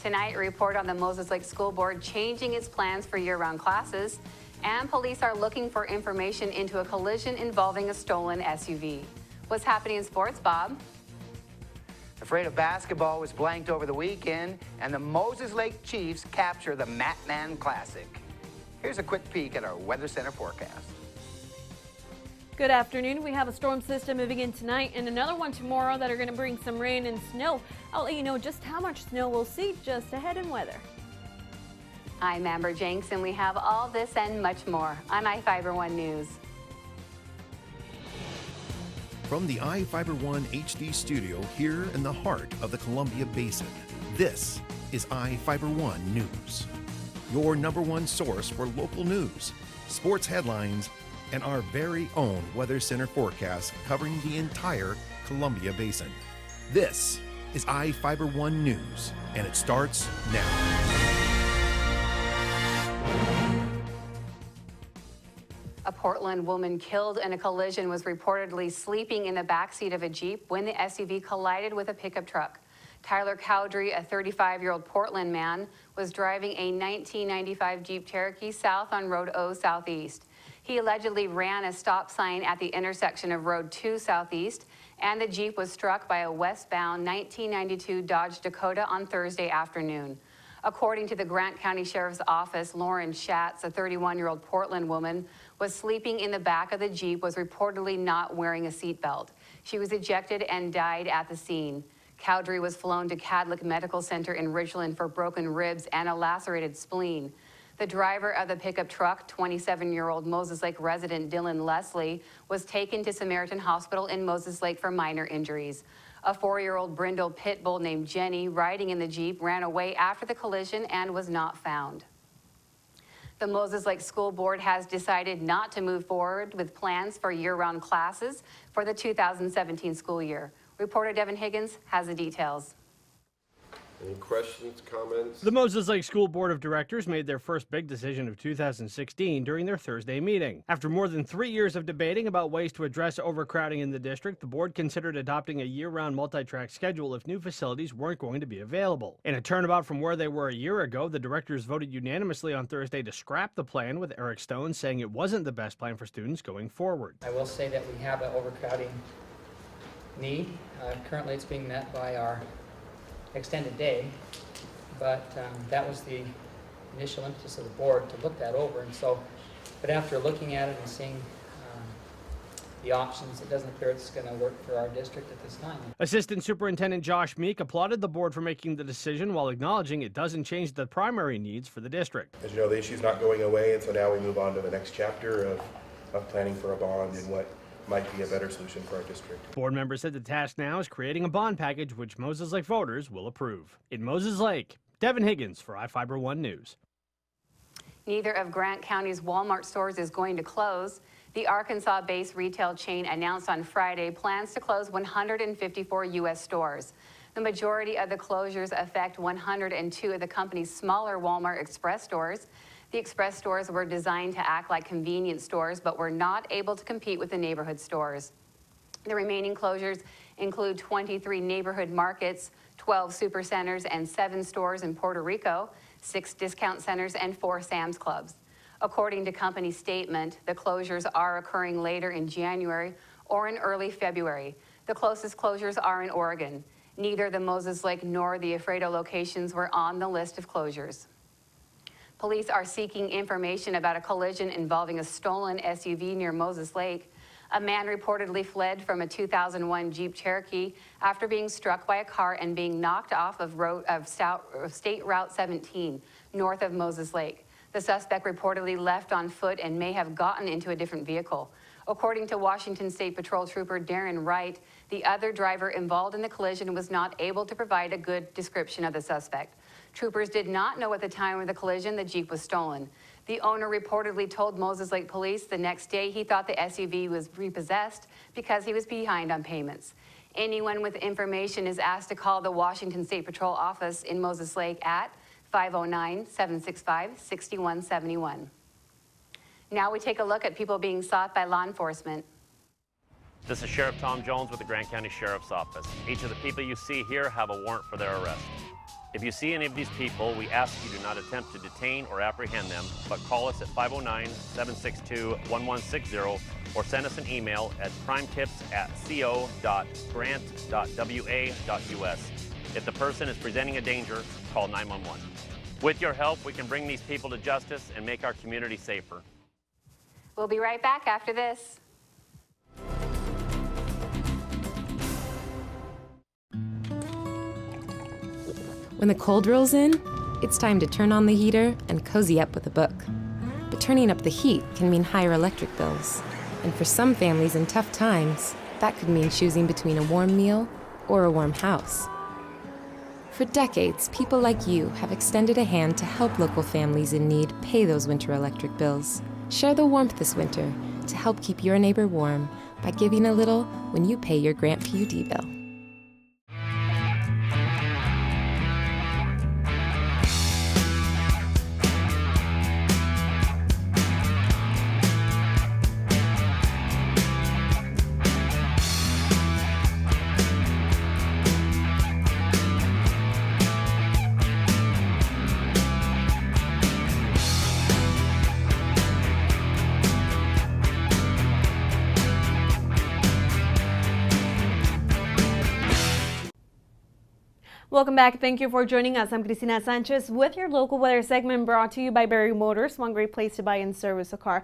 Tonight, a report on the Moses Lake School Board changing its plans for year-round classes, and police are looking for information into a collision involving a stolen SUV. What's happening in sports, Bob? Afraid of basketball was blanked over the weekend, and the Moses Lake Chiefs capture the Matman Classic. Here's a quick peek at our Weather Center forecast. Good afternoon. We have a storm system moving in tonight and another one tomorrow that are going to bring some rain and snow. I'll let you know just how much snow we'll see just ahead in weather. I'm Amber Jenks, and we have all this and much more on iFIBER 1 News. From the iFIBER 1 HD studio here in the heart of the Columbia Basin, this is iFIBER 1 News. Your #1 source for local news, sports headlines, and our very own Weather Center forecast covering the entire Columbia Basin. This is iFIBER 1 News, and it starts now. A Portland woman killed in a collision was reportedly sleeping in the backseat of a Jeep when the SUV collided with a pickup truck. Tyler Cowdery, a 35-year-old Portland man, was driving a 1995 Jeep Cherokee south on Road O Southeast. He allegedly ran a stop sign at the intersection of Road 2 Southeast, and the Jeep was struck by a westbound 1992 Dodge Dakota on Thursday afternoon. According to the Grant County Sheriff's Office, Lauren Schatz, a 31-year-old Portland woman, was sleeping in the back of the Jeep, was reportedly not wearing a seatbelt. She was ejected and died at the scene. Cowdery was flown to Cadlick Medical Center in Ridgeland for broken ribs and a lacerated spleen. The driver of the pickup truck, 27-year-old Moses Lake resident Dylan Leslie, was taken to Samaritan Hospital in Moses Lake for minor injuries. A 4-year-old Brindle pit bull named Jenny, riding in the Jeep, ran away after the collision and was not found. The Moses Lake School Board has decided not to move forward with plans for year-round classes for the 2017 school year. Reporter Devin Higgins has the details. Any questions, comments? The Moses Lake School Board of Directors made their first big decision of 2016 during their Thursday meeting. After more than 3 years of debating about ways to address overcrowding in the district, the board considered adopting a year-round multi-track schedule if new facilities weren't going to be available. In a turnabout from where they were a year ago, the directors voted unanimously on Thursday to scrap the plan, with Eric Stone saying it wasn't the best plan for students going forward. I will say that we have an overcrowding need. Currently it's being met by our extended day, but that was the initial impetus of the board to look that over. And so, but after looking at it and seeing the options, it doesn't appear it's going to work for our district at this time. Assistant Superintendent Josh Meek applauded the board for making the decision while acknowledging it doesn't change the primary needs for the district. As you know, the issue's not going away, and so now we move on to the next chapter of planning for a bond and what might be a better solution for our district. Board members said the task now is creating a bond package which Moses Lake voters will approve. In Moses Lake, Devin Higgins for iFIBER 1 News. Neither of Grant County's Walmart stores is going to close. The Arkansas-based retail chain announced on Friday plans to close 154 U.S. stores. The majority of the closures affect 102 of the company's smaller Walmart Express stores. The Express stores were designed to act like convenience stores, but were not able to compete with the neighborhood stores. The remaining closures include 23 neighborhood markets, 12 supercenters, and 7 stores in Puerto Rico, 6 discount centers, and 4 Sam's Clubs. According to company statement, the closures are occurring later in January or in early February. The closest closures are in Oregon. Neither the Moses Lake nor the Ephrata locations were on the list of closures. Police are seeking information about a collision involving a stolen SUV near Moses Lake. A man reportedly fled from a 2001 Jeep Cherokee after being struck by a car and being knocked off of State Route 17, north of Moses Lake. The suspect reportedly left on foot and may have gotten into a different vehicle. According to Washington State Patrol Trooper Darren Wright, the other driver involved in the collision was not able to provide a good description of the suspect. Troopers did not know at the time of the collision the Jeep was stolen. The owner reportedly told Moses Lake police the next day he thought the SUV was repossessed because he was behind on payments. Anyone with information is asked to call the Washington State Patrol office in Moses Lake at 509-765-6171. Now we take a look at people being sought by law enforcement. This is Sheriff Tom Jones with the Grant County Sheriff's Office. Each of the people you see here have a warrant for their arrest. If you see any of these people, we ask you do not attempt to detain or apprehend them, but call us at 509-762-1160 or send us an email at crimetips@co.grant.wa.us. If the person is presenting a danger, call 911. With your help, we can bring these people to justice and make our community safer. We'll be right back after this. When the cold rolls in, it's time to turn on the heater and cozy up with a book. But turning up the heat can mean higher electric bills. And for some families in tough times, that could mean choosing between a warm meal or a warm house. For decades, people like you have extended a hand to help local families in need pay those winter electric bills. Share the warmth this winter to help keep your neighbor warm by giving a little when you pay your Grant PUD bill. Welcome back. Thank you for joining us. I'm Cristina Sanchez with your local weather segment brought to you by Berry Motors, one great place to buy and service a car.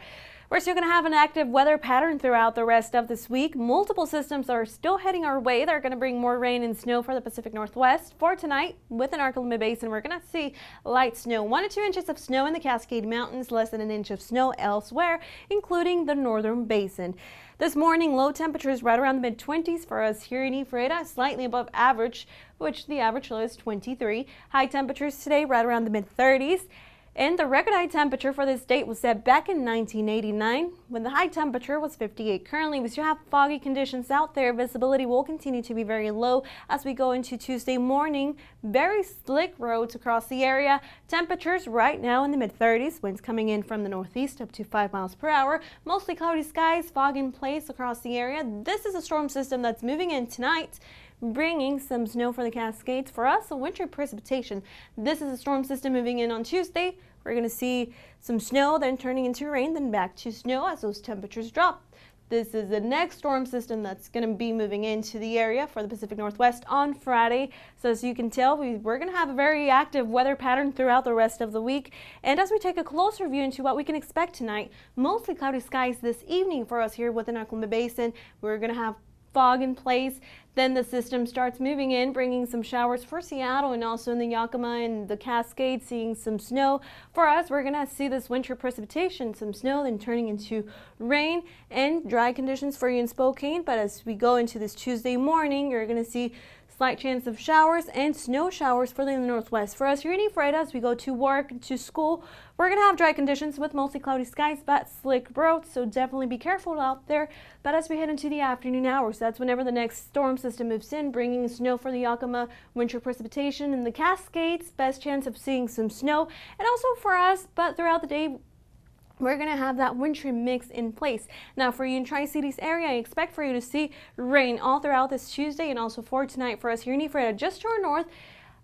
We're still going to have an active weather pattern throughout the rest of this week. Multiple systems are still heading our way. They're going to bring more rain and snow for the Pacific Northwest. For tonight, within our Columbia Basin, we're going to see light snow. 1 to 2 inches of snow in the Cascade Mountains, less than an inch of snow elsewhere, including the Northern Basin. This morning, low temperatures right around the mid-20s for us here in Ephrata, slightly above average, which the average low is 23. High temperatures today right around the mid-30s. And the record high temperature for this date was set back in 1989 when the high temperature was 58. Currently, we still have foggy conditions out there. Visibility will continue to be very low as we go into Tuesday morning. Very slick roads across the area. Temperatures right now in the mid-30s. Winds coming in from the northeast up to 5 miles per hour. Mostly cloudy skies, fog in place across the area. This is a storm system that's moving in tonight, bringing some snow for the Cascades. For us, a winter precipitation. This is a storm system moving in on Tuesday. We're going to see some snow, then turning into rain, then back to snow as those temperatures drop. This is the next storm system that's going to be moving into the area for the Pacific Northwest on Friday. So as you can tell, we're going to have a very active weather pattern throughout the rest of the week. And as we take a closer view into what we can expect tonight, mostly cloudy skies this evening for us here within our Columbia Basin. We're going to have fog in place. Then the system starts moving in, bringing some showers for Seattle and also in the Yakima and the Cascades, seeing some snow. For us, we're going to see this winter precipitation, some snow, then turning into rain and dry conditions for you in Spokane. But as we go into this Tuesday morning, you're going to see slight chance of showers and snow showers for the Northwest. For us here in Ephrata, as we go to work, to school, we're going to have dry conditions with mostly cloudy skies, but slick roads, so definitely be careful out there. But as we head into the afternoon hours, that's whenever the next storm system moves in, bringing snow for the Yakima, winter precipitation in the Cascades, best chance of seeing some snow, and also for us, but throughout the day, we're going to have that wintry mix in place. Now for you in Tri-Cities area, I expect for you to see rain all throughout this Tuesday and also for tonight for us here in Ephrata. Just to our north,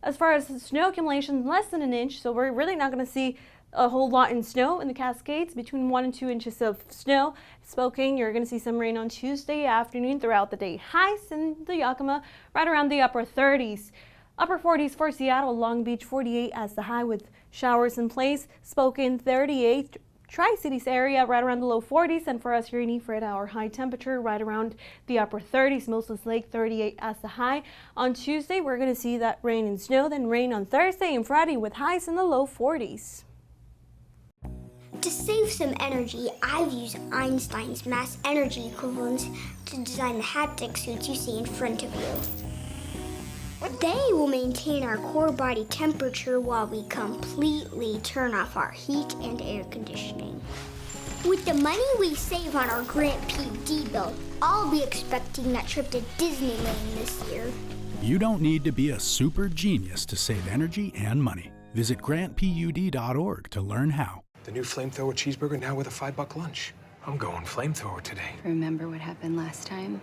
as far as snow accumulation, less than an inch, so we're really not going to see a whole lot in snow in the Cascades, between 1 and 2 inches of snow. Spokane, you're going to see some rain on Tuesday afternoon throughout the day. Highs in the Yakima right around the upper 30s. Upper 40s for Seattle, Long Beach 48 as the high with showers in place. Spokane 38. Tri-Cities area right around the low 40s, and for us here in Ephrata, our high temperature right around the upper 30s. Moses Lake 38 as the high. On Tuesday, we're going to see that rain and snow, then rain on Thursday and Friday with highs in the low 40s. To save some energy, I've used Einstein's mass energy equivalents to design the haptic suits you see in front of you. They will maintain our core body temperature while we completely turn off our heat and air conditioning. With the money we save on our Grant PUD bill, I'll be expecting that trip to Disneyland this year. You don't need to be a super genius to save energy and money. Visit grantpud.org to learn how. The new flamethrower cheeseburger now with a $5 lunch. I'm going flamethrower today. Remember what happened last time?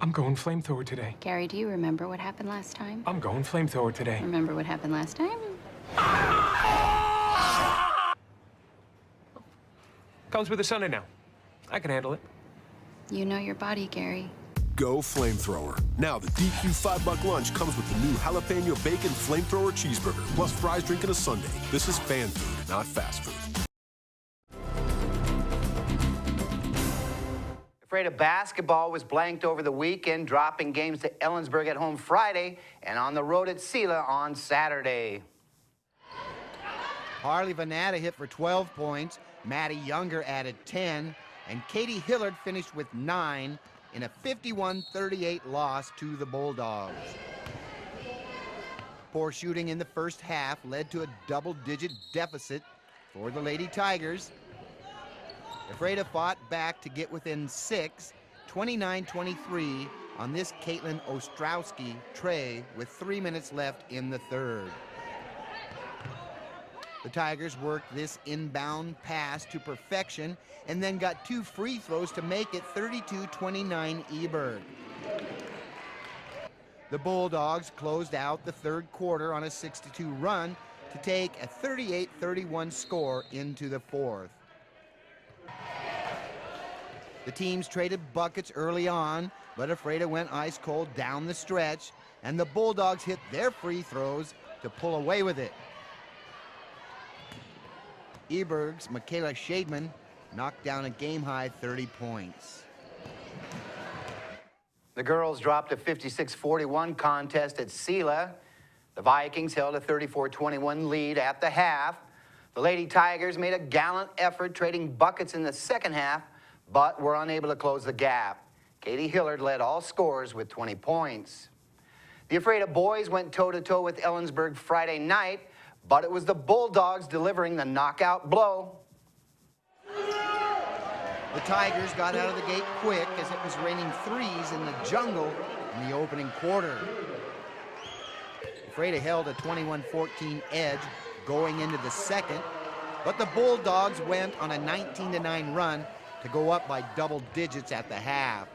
I'm going flamethrower today. Gary, do you remember what happened last time? I'm going flamethrower today. Remember what happened last time? Comes with a Sunday now. I can handle it. You know your body, Gary. Go flamethrower. Now the DQ $5 lunch comes with the new jalapeno bacon flamethrower cheeseburger, plus fries, drink, and a sundae. This is fan food, not fast food. Afraid of basketball was blanked over the weekend, dropping games to Ellensburg at home Friday and on the road at Sela on Saturday. Harley Vanata hit for 12 points, Maddie Younger added 10, and Katie Hillard finished with 9 in a 51-38 loss to the Bulldogs. Poor shooting in the first half led to a double-digit deficit for the Lady Tigers. Ephrata fought back to get within 6, 29-23 on this Caitlin Ostrowski tray with 3 minutes left in the third. The Tigers worked this inbound pass to perfection and then got 2 free throws to make it 32-29 Eberg. The Bulldogs closed out the third quarter on a 6-2 run to take a 38-31 score into the fourth. The teams traded buckets early on, but Ephrata went ice cold down the stretch, and the Bulldogs hit their free throws to pull away with it. Eberg's Michaela Shademan knocked down a game-high 30 points. The girls dropped a 56-41 contest at Sela. The Vikings held a 34-21 lead at the half. The Lady Tigers made a gallant effort trading buckets in the second half, but were unable to close the gap. Katie Hillard led all scorers with 20 points. The Ephrata boys went toe-to-toe with Ellensburg Friday night, but it was the Bulldogs delivering the knockout blow. The Tigers got out of the gate quick as it was raining threes in the jungle in the opening quarter. Ephrata held a 21-14 edge going into the second, but the Bulldogs went on a 19-9 run to go up by double digits at the half.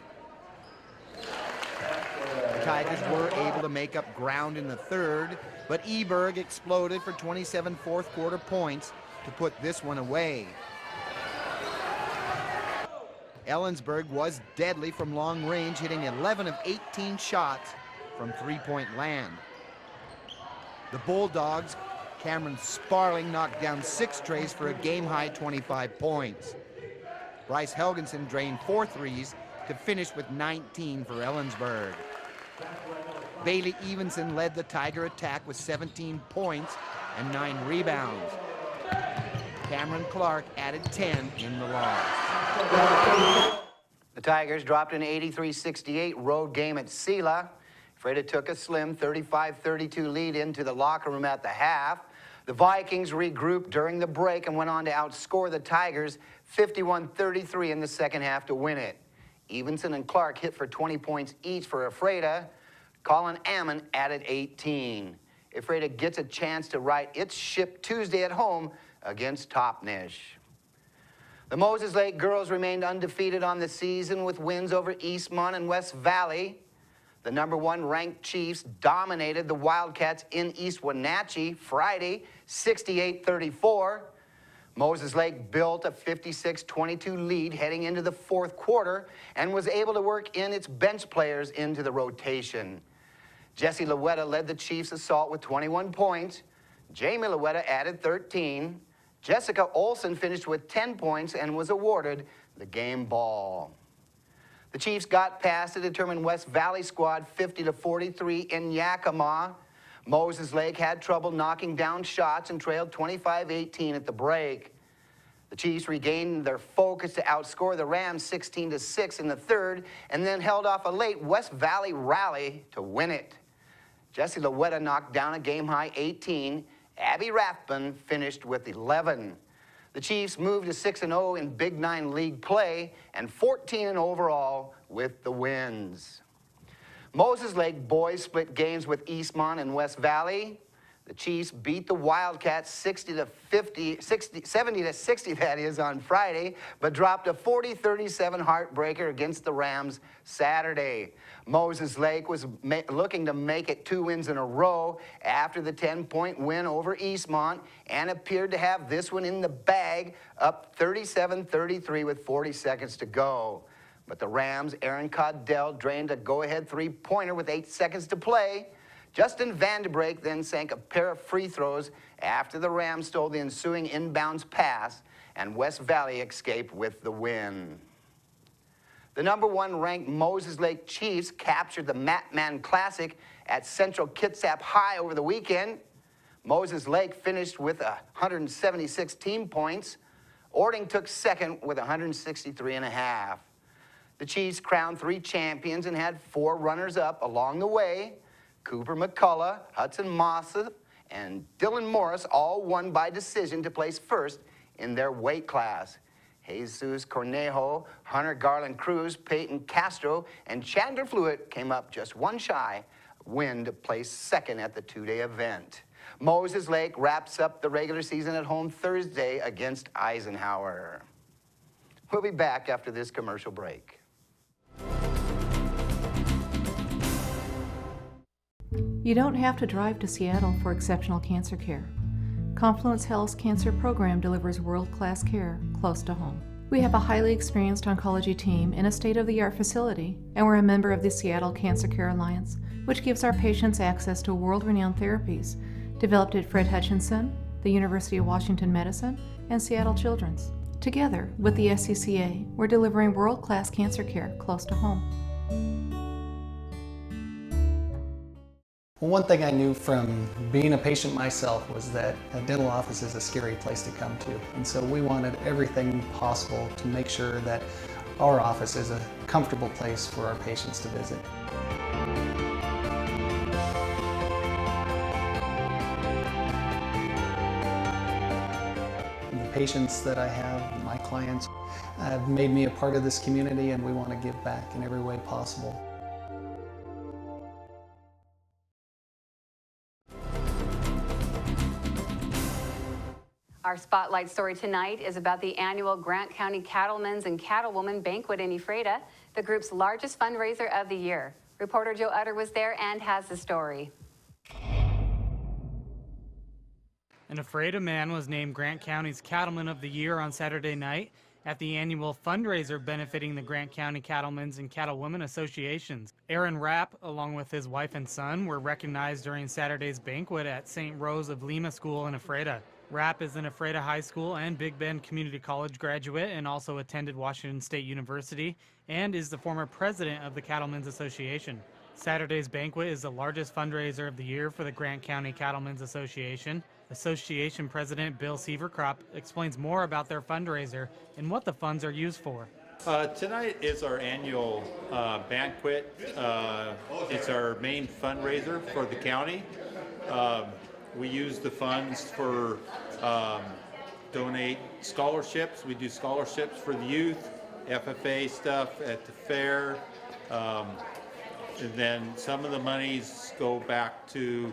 The Tigers were able to make up ground in the third, but Eberg exploded for 27 fourth quarter points to put this one away. Ellensburg was deadly from long range, hitting 11 of 18 shots from three-point land. The Bulldogs' Cameron Sparling knocked down 6 trays for a game-high 25 points. Bryce Helgensen drained 4 threes to finish with 19 for Ellensburg. Bailey Evenson led the Tiger attack with 17 points and 9 rebounds. Cameron Clark added 10 in the loss. The Tigers dropped an 83-68 road game at Sela. Ephrata took a slim 35-32 lead into the locker room at the half. The Vikings regrouped during the break and went on to outscore the Tigers 51-33 in the second half to win it. Evenson and Clark hit for 20 points each for Ephrata. Colin Ammon added 18. Ephrata gets a chance to right its ship Tuesday at home against Topnish. The Moses Lake girls remained undefeated on the season with wins over Eastmont and West Valley. The #1 ranked Chiefs dominated the Wildcats in East Wenatchee Friday, 68-34. Moses Lake built a 56-22 lead heading into the fourth quarter and was able to work in its bench players into the rotation. Jessie Luetta led the Chiefs' assault with 21 points. Jamie Luetta added 13. Jessica Olson finished with 10 points and was awarded the game ball. The Chiefs got past the determined West Valley squad 50-43 in Yakima. Moses Lake had trouble knocking down shots and trailed 25-18 at the break. The Chiefs regained their focus to outscore the Rams 16-6 in the third and then held off a late West Valley rally to win it. Jessie Luetta knocked down a game-high 18. Abby Rathbun finished with 11. The Chiefs moved to 6-0 in Big 9 league play and 14 overall with the wins. Moses Lake boys split games with Eastmont and West Valley. The Chiefs beat the Wildcats 70 to 60, that is, on Friday, but dropped a 40-37 heartbreaker against the Rams Saturday. Moses Lake was looking to make it 2 wins in a row after the 10-point win over Eastmont and appeared to have this one in the bag, up 37-33 with 40 seconds to go. But the Rams' Aaron Caudell drained a go-ahead three-pointer with 8 seconds to play. Justin Vandenbrake then sank a pair of free throws after the Rams stole the ensuing inbounds pass, and West Valley escaped with the win. The #1 ranked Moses Lake Chiefs captured the Matman Classic at Central Kitsap High over the weekend. Moses Lake finished with 176 team points. Ording took second with 163.5. The Chiefs crowned 3 champions and had 4 runners-up along the way. Cooper McCullough, Hudson Mossa, and Dylan Morris all won by decision to place first in their weight class. Jesus Cornejo, Hunter Garland Cruz, Peyton Castro, and Chandler Fluitt came up just one shy win to place second at the 2-day event. Moses Lake wraps up the regular season at home Thursday against Eisenhower. We'll be back after this commercial break. You don't have to drive to Seattle for exceptional cancer care. Confluence Health's cancer program delivers world-class care close to home. We have a highly experienced oncology team in a state-of-the-art facility, and we're a member of the Seattle Cancer Care Alliance, which gives our patients access to world-renowned therapies developed at Fred Hutchinson, the University of Washington Medicine, and Seattle Children's. Together with the SCCA, we're delivering world-class cancer care close to home. Well, one thing I knew from being a patient myself was that a dental office is a scary place to come to. And so we wanted everything possible to make sure that our office is a comfortable place for our patients to visit. The patients that I have, my clients, have made me a part of this community, and we want to give back in every way possible. Our spotlight story tonight is about the annual Grant County Cattlemen's and Cattlewoman Banquet in Ephrata, the group's largest fundraiser of the year. Reporter Joe Utter was there and has the story. An Ephrata man was named Grant County's Cattleman of the Year on Saturday night at the annual fundraiser benefiting the Grant County Cattlemen's and Cattlewomen Associations. Aaron Rapp, along with his wife and son, were recognized during Saturday's banquet at St. Rose of Lima School in Ephrata. Rapp is an Ephrata High School and Big Bend Community College graduate and also attended Washington State University and is the former president of the Cattlemen's Association. Saturday's banquet is the largest fundraiser of the year for the Grant County Cattlemen's Association. Association President Bill Severkrop explains more about their fundraiser and what the funds are used for. Tonight is our annual banquet. It's our main fundraiser for the county. We use the funds for donate scholarships. We do scholarships for the youth, FFA stuff at the fair. And then some of the monies go back to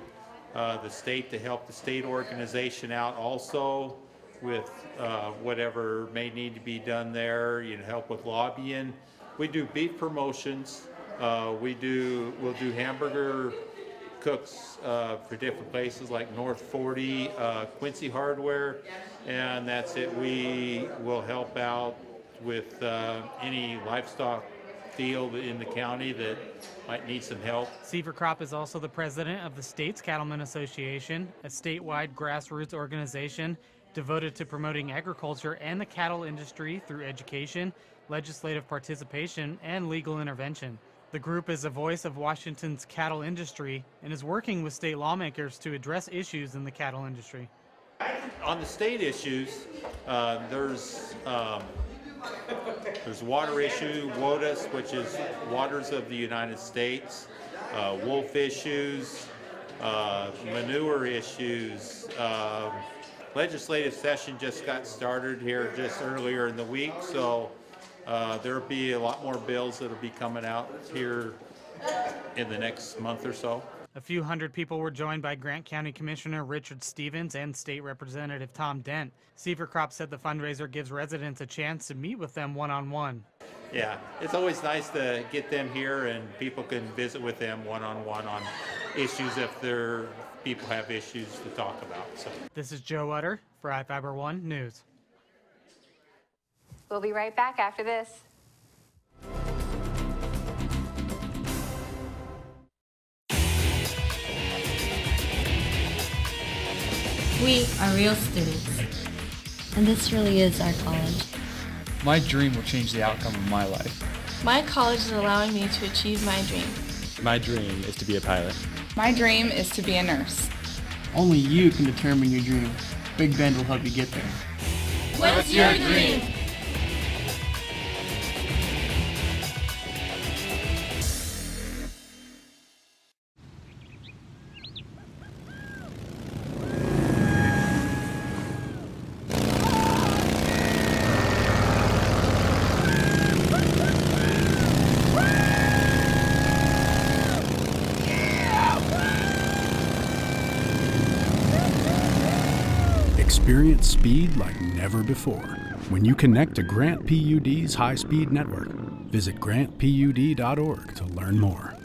the state to help the state organization out also with whatever may need to be done there, help with lobbying. We do beef promotions. We'll do hamburger cooks for different places like North 40, Quincy Hardware, and that's it. We will help out with any livestock deal in the county that might need some help. Severkrop is also the president of the state's Cattlemen Association, a statewide grassroots organization devoted to promoting agriculture and the cattle industry through education, legislative participation, and legal intervention. The group is a voice of Washington's cattle industry and is working with state lawmakers to address issues in the cattle industry. On the state issues, there's water issue, WOTUS, which is Waters of the United States, wolf issues, manure issues. Legislative session just got started here just earlier in the week, so there'll be a lot more bills that'll be coming out here in the next month or so. A few hundred people were joined by Grant County Commissioner Richard Stevens and State Representative Tom Dent. Seaver Crop said the fundraiser gives residents a chance to meet with them one-on-one. Yeah, it's always nice to get them here and people can visit with them one-on-one on issues if their people have issues to talk about. So. This is Joe Utter for iFIBER 1 News. We'll be right back after this. We are real students, and this really is our college. My dream will change the outcome of my life. My college is allowing me to achieve my dream. My dream is to be a pilot. My dream is to be a nurse. Only you can determine your dream. Big Bend will help you get there. What's your dream? Experience speed like never before when you connect to Grant PUD's high-speed network. Visit grantpud.org to learn more.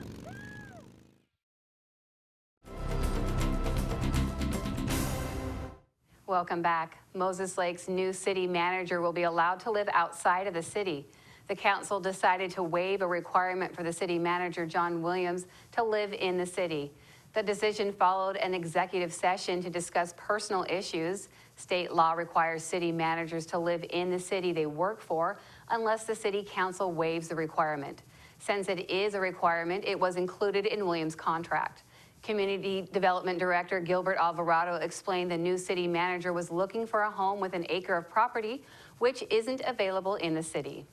Welcome back. Moses Lake's new city manager will be allowed to live outside of the city. The council decided to waive a requirement for the city manager, John Williams, to live in the city. The decision followed an executive session to discuss personal issues. State law requires city managers to live in the city they work for unless the city council waives the requirement. Since it is a requirement, it was included in Williams' contract. Community Development Director Gilbert Alvarado explained the new city manager was looking for a home with an acre of property, which isn't available in the city.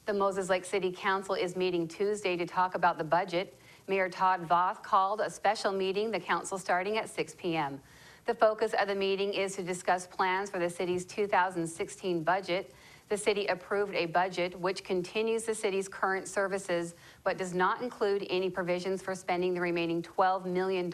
The Moses Lake City Council is meeting Tuesday to talk about the budget. Mayor Todd Voth called a special meeting, the council starting at 6 p.m. The focus of the meeting is to discuss plans for the city's 2016 budget. The city approved a budget which continues the city's current services, but does not include any provisions for spending the remaining $12 million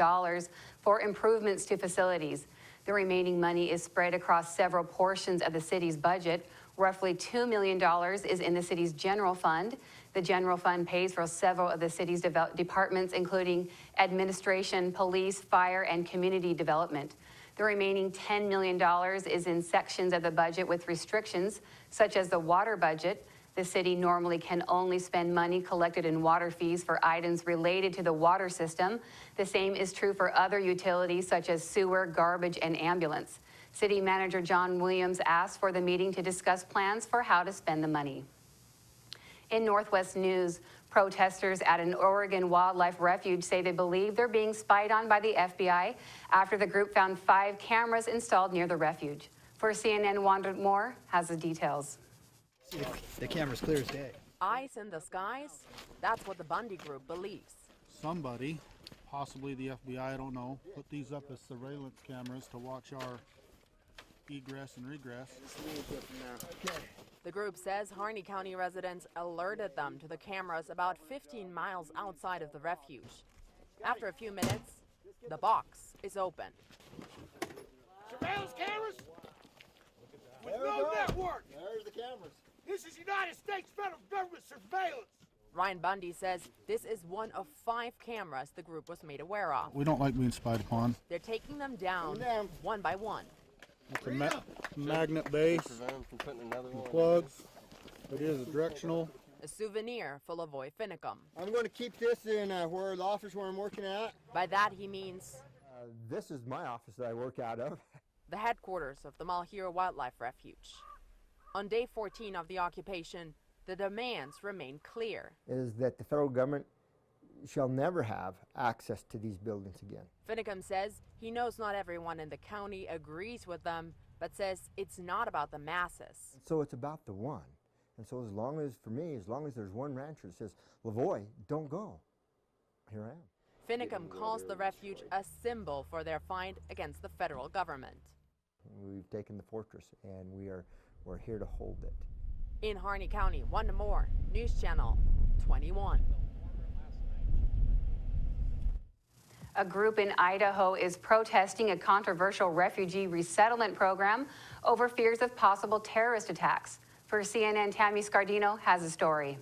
for improvements to facilities. The remaining money is spread across several portions of the city's budget. Roughly $2 million is in the city's general fund. The general fund pays for several of the city's departments, including administration, police, fire, and community development. The remaining $10 million is in sections of the budget with restrictions, such as the water budget. The city normally can only spend money collected in water fees for items related to the water system. The same is true for other utilities, such as sewer, garbage, and ambulance. City Manager John Williams asked for the meeting to discuss plans for how to spend the money. In Northwest News, protesters at an Oregon wildlife refuge say they believe they're being spied on by the FBI after the group found 5 cameras installed near the refuge. For CNN, Wanda Moore has the details. The camera's clear as day. Eyes in the skies? That's what the Bundy Group believes. Somebody, possibly the FBI, I don't know, put these up as surveillance cameras to watch our egress and regress. The group says Harney County residents alerted them to the cameras about 15 miles outside of the refuge. After a few minutes, the box is open. Surveillance cameras? With no network! There's the cameras. This is United States federal government surveillance! Ryan Bundy says this is one of 5 cameras the group was made aware of. We don't like being spied upon. They're taking them down one by one. It's a magnet base, plugs, it is a directional. A souvenir for Lavoy Finicum. I'm going to keep this in where the office where I'm working at. By that he means... this is my office that I work out of. The headquarters of the Malheur Wildlife Refuge. On day 14 of the occupation, the demands remain clear. Is that the federal government shall never have access to these buildings again. Finicum says he knows not everyone in the county agrees with them, but says it's not about the masses. So it's about the one. And so as long as, for me, as long as there's one rancher that says, Lavoy, don't go, here I am. Finicum calls the refuge a symbol for their fight against the federal government. We've taken the fortress and we're here to hold it. In Harney County, Wanda Moore, News Channel 21. A group in Idaho is protesting a controversial refugee resettlement program over fears of possible terrorist attacks. For CNN, Tammy Scardino has a story.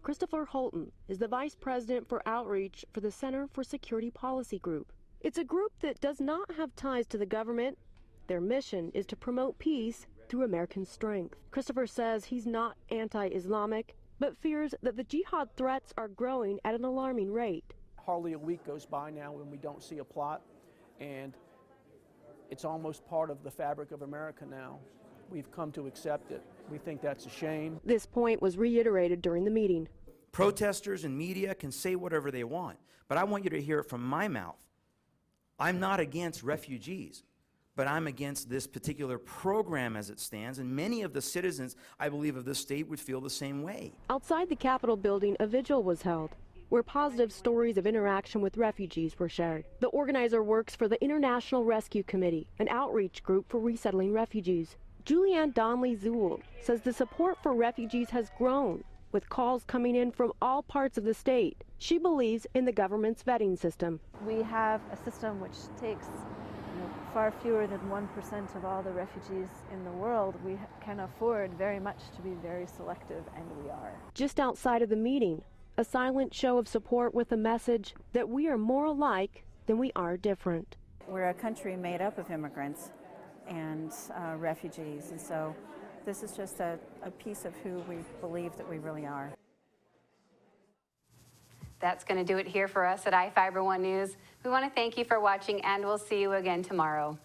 Christopher Holton is the Vice President for Outreach for the Center for Security Policy Group. It's a group that does not have ties to the government. Their mission is to promote peace through American strength. Christopher says he's not anti-Islamic, but fears that the jihad threats are growing at an alarming rate. Hardly a week goes by now when we don't see a plot, and it's almost part of the fabric of America now. We've come to accept it. We think that's a shame. This point was reiterated during the meeting. Protesters and media can say whatever they want, but I want you to hear it from my mouth. I'm not against refugees, but I'm against this particular program as it stands, and many of the citizens, I believe, of this state would feel the same way. Outside the Capitol building, a vigil was held, where positive stories of interaction with refugees were shared. The organizer works for the International Rescue Committee, an outreach group for resettling refugees. Julianne Donnelly-Zuhl says the support for refugees has grown, with calls coming in from all parts of the state. She believes in the government's vetting system. We have a system which takes far fewer than 1% of all the refugees in the world. We can afford very much to be very selective, and we are. Just outside of the meeting, a silent show of support with a message that we are more alike than we are different. We're a country made up of immigrants and refugees, and so this is just a piece of who we believe that we really are. That's going to do it here for us at iFIBER 1 News. We want to thank you for watching, and we'll see you again tomorrow.